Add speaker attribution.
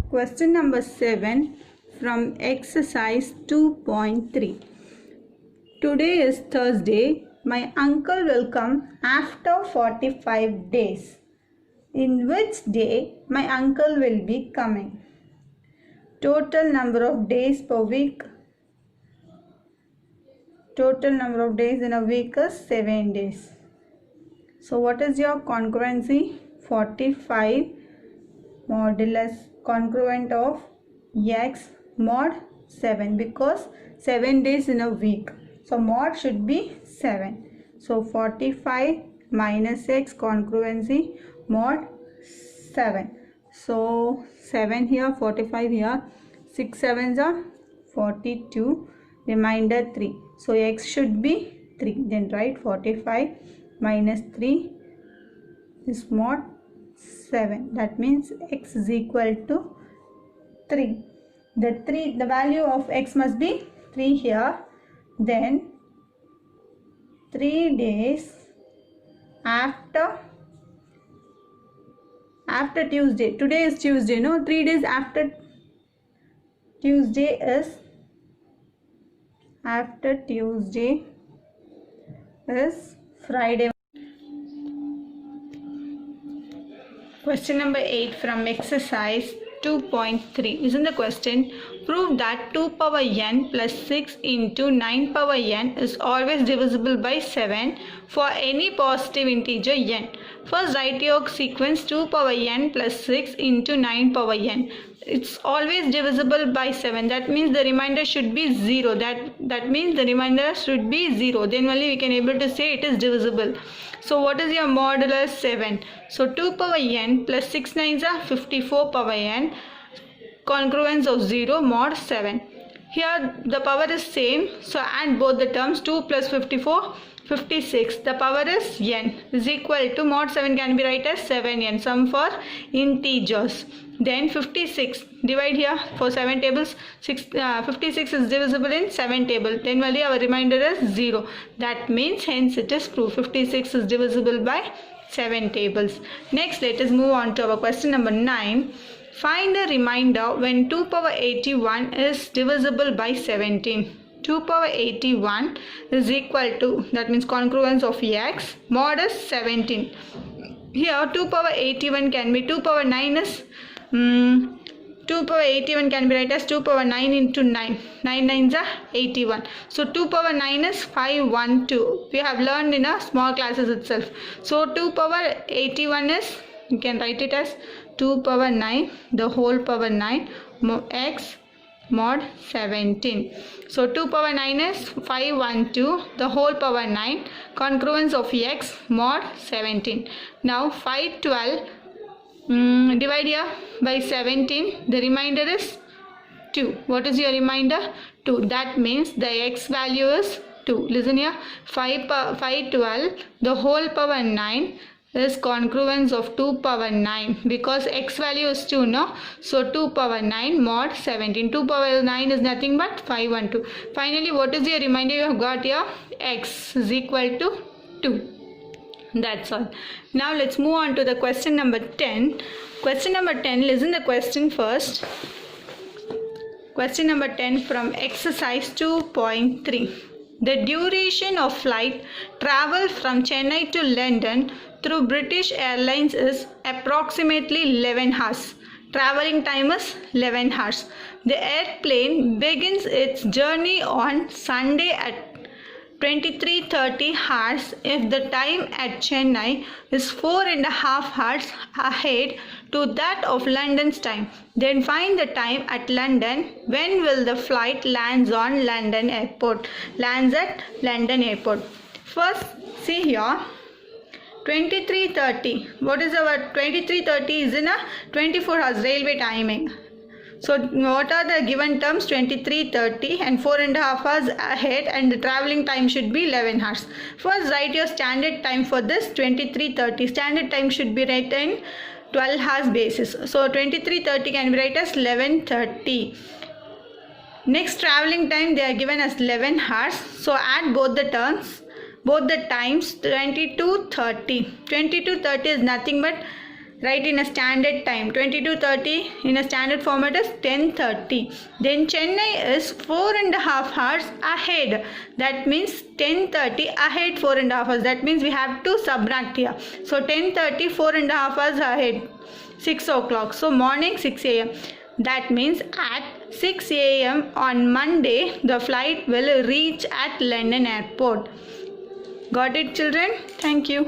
Speaker 1: Question number 7 from exercise 2.3. Today is Thursday. My uncle will come after 45 days. In which day my uncle will be coming? Total number of days per week. Total number of days in a week is 7 days. So what is your congruency? 45 modulus congruent of x mod 7, because 7 days in a week. So mod should be 7. So 45 minus x congruency mod 7. So 7 here, 45 here, 6 sevens are 42, remainder 3. So x should be 3. Then write 45 minus 3 is mod 7. That means x is equal to 3. The value of x must be 3 here. Then 3 days after Tuesday. Today is Tuesday, no? 3 days after Tuesday is Friday. Question number 8 from exercise 2.3. Isn't the question? Prove that 2 power n plus 6 into 9 power n is always divisible by 7 for any positive integer n. First write your sequence 2 power n plus 6 into 9 power n. It's always divisible by 7. That means the remainder should be 0. That means the remainder should be 0. Then only we can able to say it is divisible. So what is your modulus? 7. So 2 power n plus 6 nines are 54 power n. Congruence of 0 mod 7. Here the power is same. So add both the terms. 2 plus 54, 56. The power is n is equal to mod 7 can be written as 7n. Sum for integers. Then 56. Divide here for 7 tables. 56 is divisible in 7 tables. Then only our remainder is 0. That means hence it is proved 56 is divisible by 7 tables. Next let us move on to our question number 9. Find a remainder when 2 power 81 is divisible by 17. 2 power 81 is equal to, that means congruence of x, mod is 17. Here 2 power 81 can be 2 power 9 is 2 power 81 can be written as 2 power 9 into 9. 9 nines are 81. So 2 power 9 is 512. We have learned in a small classes itself. So 2 power 81 is, you can write it as 2 power 9 the whole power 9 x mod 17. So 2 power 9 is 512 the whole power 9, congruence of x mod 17. Now 512 divide here by 17, the remainder is 2. What is your remainder? 2. That means the x value is 2. Listen here, 512 the whole power 9 is congruence of 2 power 9, because x value is 2, no? So 2 power 9 mod 17. 2 power 9 is nothing but 512. Finally, what is your remainder? You have got here x is equal to 2. That's all. Now let's move on to the question number 10. Question number 10, listen the question first. Question number 10 from exercise 2.3. The duration of flight travel from Chennai to London through British Airlines is approximately 11 hours. Traveling time is 11 hours. The airplane begins its journey on Sunday at 23:30 hours if the time at Chennai is 4.5 hours ahead to that of London's time. Then find the time at London. When will the flight lands on London Airport? Lands at London Airport. First, see here. 23:30. What is our 23:30 is in a 24 hours railway timing. So what are the given terms? 23:30 and 4.5 hours ahead, and the traveling time should be 11 hours. First write your standard time for this 23:30. Standard time should be written in 12 hours basis. So 23:30 can be written as 11:30. Next traveling time they are given as 11 hours. So add both the times 22:30. 22:30 is nothing but Write in a standard time. 22:30 in a standard format is 10:30. Then Chennai is 4.5 hours ahead. That means 10:30 ahead 4.5 hours. That means we have to subtract here. So 10:30 4.5 hours ahead. 6 o'clock. So morning 6 a.m. That means at 6 a.m. on Monday, the flight will reach at London airport. Got it, children? Thank you.